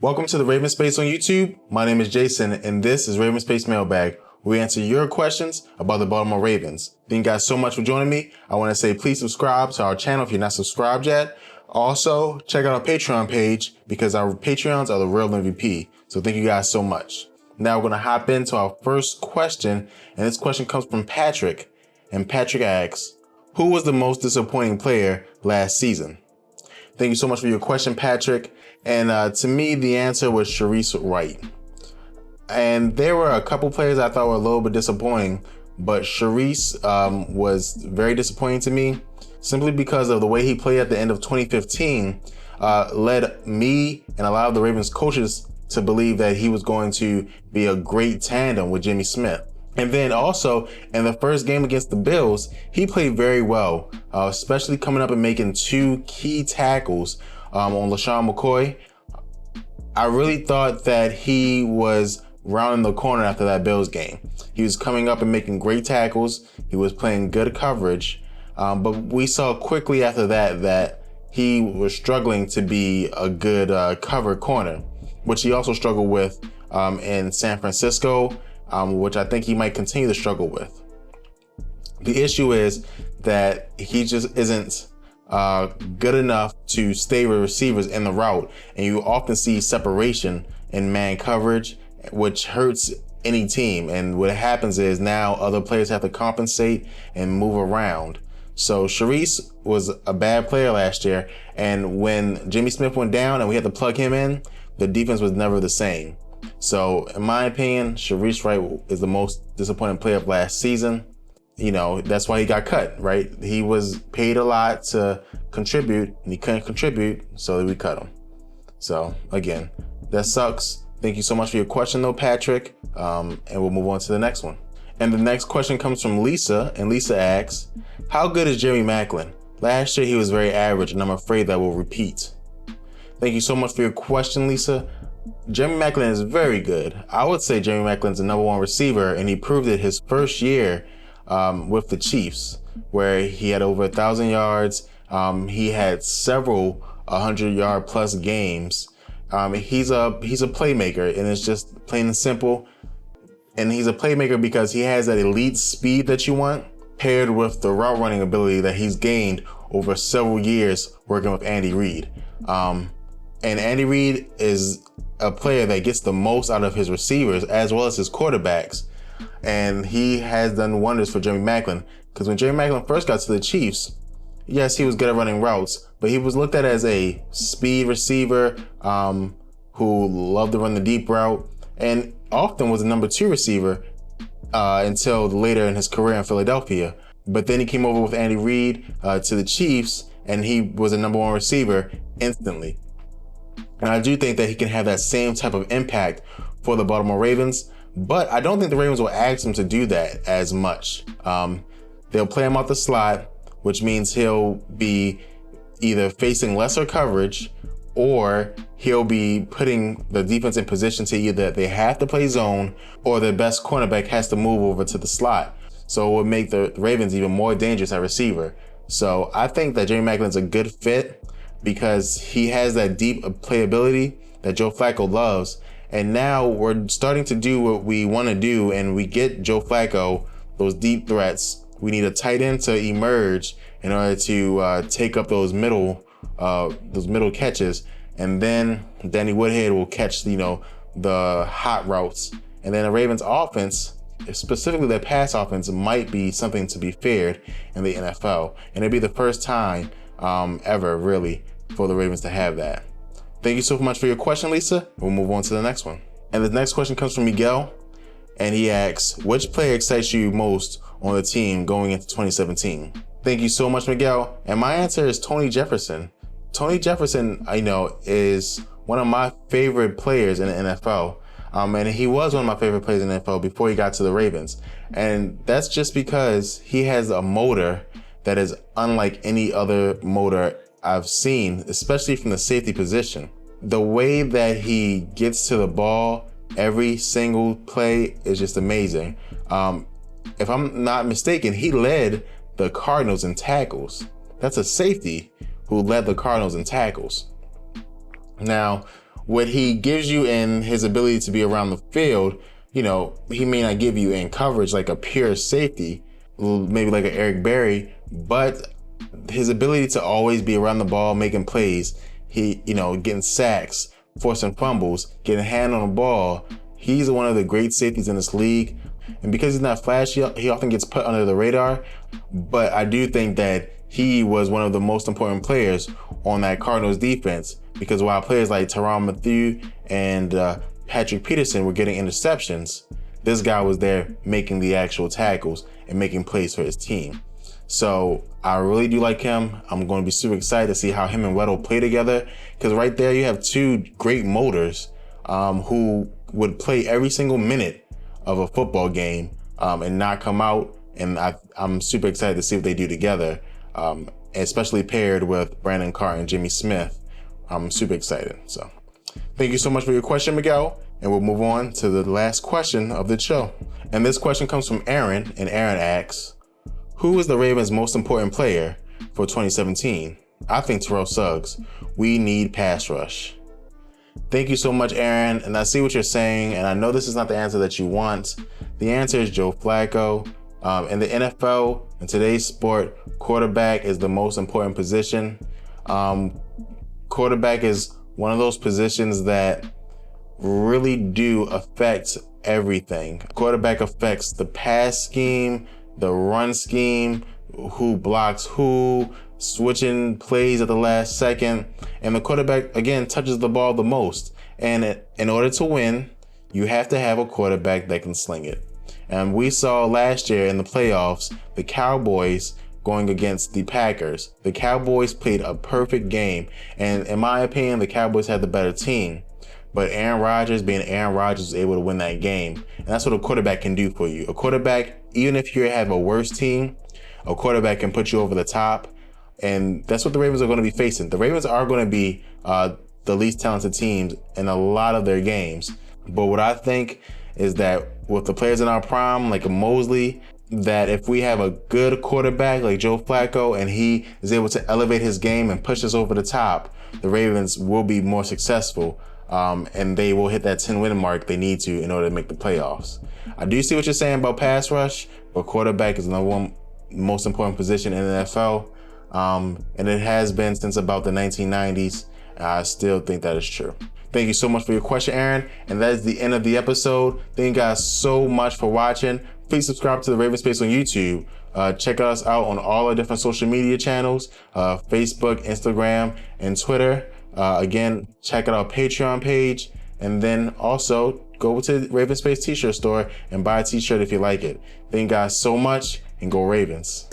Welcome to the RavensSpace on YouTube. My name is Jason, and this is RavensSpace Mailbag, where we answer your questions about the Baltimore Ravens. Thank you guys so much for joining me. I want to say please subscribe to our channel if you're not subscribed yet. Also, check out our Patreon page because our Patreons are the real MVP. So thank you guys so much. Now we're going to hop into our first question, and this question comes from Patrick. And Patrick asks, who was the most disappointing player last season? Thank you so much for your question, Patrick. And to me, the answer was Sharice Wright. And there were a couple players I thought were a little bit disappointing, but Sharice was very disappointing to me simply because of the way he played at the end of 2015 led me and a lot of the Ravens coaches to believe that he was going to be a great tandem with Jimmy Smith. And then also in the first game against the Bills, he played very well, especially coming up and making two key tackles on LaShawn McCoy. I really thought that he was rounding the corner after that Bills game. He was coming up and making great tackles. He was playing good coverage. But we saw quickly after that he was struggling to be a good cover corner, which he also struggled with in San Francisco, which I think he might continue to struggle with. The issue is that he just isn't good enough to stay with receivers in the route. And you often see separation in man coverage, which hurts any team. And what happens is now other players have to compensate and move around. So Sharice was a bad player last year. And when Jimmy Smith went down and we had to plug him in, the defense was never the same. So in my opinion, Sharice Wright is the most disappointing player of last season. You know, that's why he got cut, right? He was paid a lot to contribute and he couldn't contribute, so we cut him. So again, that sucks. Thank you so much for your question though, Patrick. And we'll move on to the next one. And the next question comes from Lisa, and Lisa asks, how good is Jeremy Maclin? Last year he was very average and I'm afraid that will repeat. Thank you so much for your question, Lisa. Jeremy Maclin is very good. I would say Jeremy Maclin's the #1 receiver, and he proved it his first year with the Chiefs, where he had over 1,000 yards. He had several 100-yard plus games. He's a playmaker, and it's just plain and simple. And he's a playmaker because he has that elite speed that you want, paired with the route running ability that he's gained over several years working with Andy Reid. And Andy Reid is a player that gets the most out of his receivers as well as his quarterbacks. And he has done wonders for Jeremy Maclin, because when Jeremy Maclin first got to the Chiefs, yes, he was good at running routes, but he was looked at as a speed receiver who loved to run the deep route and often was a #2 receiver until later in his career in Philadelphia. But then he came over with Andy Reid to the Chiefs, and he was a #1 receiver instantly. And I do think that he can have that same type of impact for the Baltimore Ravens, but I don't think the Ravens will ask him to do that as much. They'll play him out the slot, which means he'll be either facing lesser coverage or he'll be putting the defense in position to either they have to play zone or their best cornerback has to move over to the slot. So it would make the Ravens even more dangerous at receiver. So I think that Jeremy Maclin's a good fit because he has that deep playability that Joe Flacco loves. And now we're starting to do what we want to do, and we get Joe Flacco those deep threats. We need a tight end to emerge in order to take up those middle catches, and then Danny Woodhead will catch the hot routes. And then the Ravens offense, specifically their pass offense, might be something to be feared in the NFL, and it'd be the first time ever really for the Ravens to have that. Thank you so much for your question, Lisa. We'll move on to the next one. And the next question comes from Miguel, and he asks, which player excites you most on the team going into 2017? Thank you so much, Miguel. And my answer is Tony Jefferson. Tony Jefferson, I know, is one of my favorite players in the NFL. And he was one of my favorite players in the NFL before he got to the Ravens. And that's just because he has a motor that is unlike any other motor I've seen, especially from the safety position. The way that he gets to the ball every single play is just amazing. If I'm not mistaken, he led the Cardinals in tackles. That's a safety who led the Cardinals in tackles. Now, what he gives you in his ability to be around the field, you know, he may not give you in coverage like a pure safety, maybe like an Eric Berry, but his ability to always be around the ball, making plays, getting sacks, forcing fumbles, getting a hand on the ball. He's one of the great safeties in this league. And because he's not flashy, he often gets put under the radar. But I do think that he was one of the most important players on that Cardinals defense, because while players like Tyrann Mathieu and Patrick Peterson were getting interceptions, this guy was there making the actual tackles and making plays for his team. So I really do like him. I'm going to be super excited to see how him and Weddle play together, because right there you have two great motors who would play every single minute of a football game and not come out. And I'm super excited to see what they do together, especially paired with Brandon Carr and Jimmy Smith. I'm super excited. So thank you so much for your question, Miguel. And we'll move on to the last question of the show. And this question comes from Aaron, and Aaron asks, who is the Ravens' most important player for 2017? I think Terrell Suggs. We need pass rush. Thank you so much, Aaron. And I see what you're saying, and I know this is not the answer that you want. The answer is Joe Flacco. In the NFL, in today's sport, quarterback is the most important position. Quarterback is one of those positions that really do affect everything. Quarterback affects the pass scheme, the run scheme, who blocks who, switching plays at the last second. And the quarterback, again, touches the ball the most. And in order to win, you have to have a quarterback that can sling it. And we saw last year in the playoffs, the Cowboys going against the Packers. The Cowboys played a perfect game. And in my opinion, the Cowboys had the better team. But Aaron Rodgers, being Aaron Rodgers, was able to win that game. And that's what a quarterback can do for you. A quarterback, even if you have a worse team, a quarterback can put you over the top. And that's what the Ravens are going to be facing. The Ravens are going to be the least talented teams in a lot of their games. But what I think is that with the players in our prime, like a Mosley, that if we have a good quarterback like Joe Flacco and he is able to elevate his game and push us over the top, the Ravens will be more successful. And they will hit that 10-win mark they need to in order to make the playoffs. I do see what you're saying about pass rush, but quarterback is the number one most important position in the NFL. And it has been since about the 1990s. I still think that is true. Thank you so much for your question, Aaron. And that is the end of the episode. Thank you guys so much for watching. Please subscribe to the RavensSpace on YouTube. Check us out on all our different social media channels, Facebook, Instagram, and Twitter. Again, check out our Patreon page, and then also go to the RavensSpace t-shirt store and buy a t-shirt if you like it. Thank you guys so much, and go Ravens.